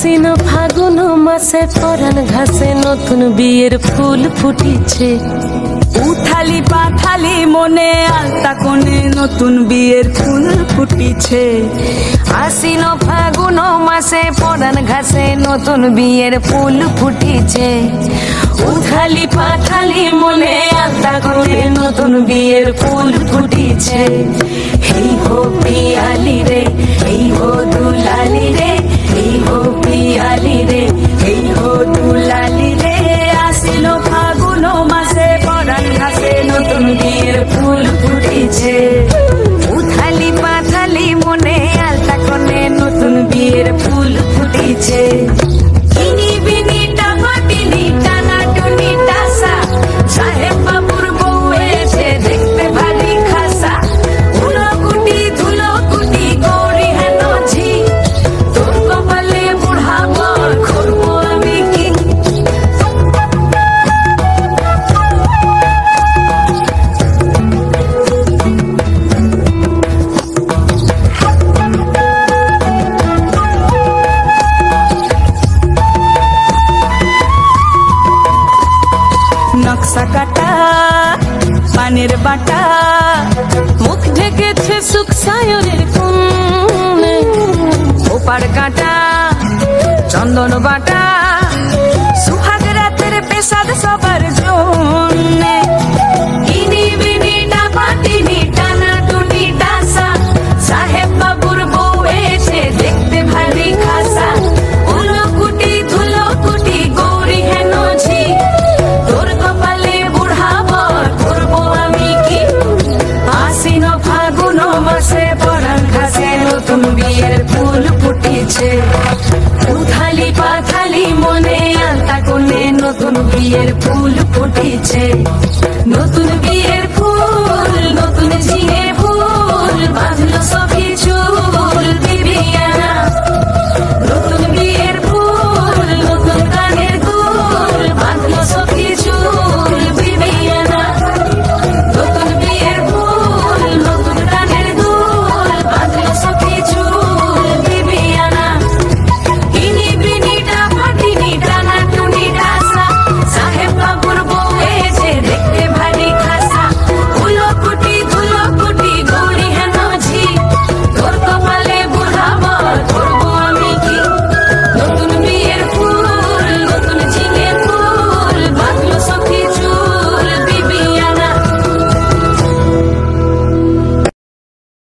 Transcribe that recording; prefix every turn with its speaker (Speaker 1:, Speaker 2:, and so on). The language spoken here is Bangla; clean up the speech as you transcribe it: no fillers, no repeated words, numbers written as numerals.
Speaker 1: আশ্বিন ফাগুন মাসে পরাণ ঘাসে নতুন বিয়ের ফুল ফুটিছে।
Speaker 2: উথালি পাথালি মনে আলতা কোণে নতুন বিয়ের ফুল ফুটিছে।
Speaker 1: আশ্বিন ফাগুন মাসে পরাণ ঘাসে নতুন বিয়ের ফুল ফুটিছে। উথালি পাথালি মনে আলতা কোণে নতুন বিয়ের ফুল ফুটিছে। এই হো পিয়ালি রে, এই হো দুলালি রে, এই হো পিয়ালি রে, এই হো দুলালি রে।
Speaker 2: আশ্বিন ফাগুন মাসে পরাণ ঘাসে নতুন বিয়ের ফুল ফুটিছে।
Speaker 1: উথালি পাথালি মনে আলতা কোণে নতুন বিয়ের ফুল ফুটিছে। ইনি বিনি টামাটিনি টানা টুনি টাসা, সাহেব বাবুর বউ এসে দেখতে ভারী খাসা। উলকুটি ধুলকুটি গৌরী হেন ঝি, তোর কপালে বুড়া বর করবো আমি কি।
Speaker 2: নকশা কাটা পানের বাটা,
Speaker 1: মুখ ঢেকেছে সুখ সায়রের কোণে।
Speaker 2: ওপার কাটা চন্দন বাটা, সুহাগ রাতের পেশাদ সবার জন্যে।
Speaker 1: ইনি বিনি টাপাটিনি টানা টুনি টাসা, সাহেব বাবুর বউ এসে দেখতে ভারী খাসা। উলকুটি ধুলকুটি গৌরী হেন ঝি, তোর কপালে বুড়া বর করবো আমি কি। আশ্বিন ফাগুন মাসে পরাণ ঘাসে নতুন বিয়ের ফুল ফুটিছে। উথালি পাথালি মনে আলতা কোণে নতুন বিয়ের ফুল ফুটিছে। নতুন বিয়ে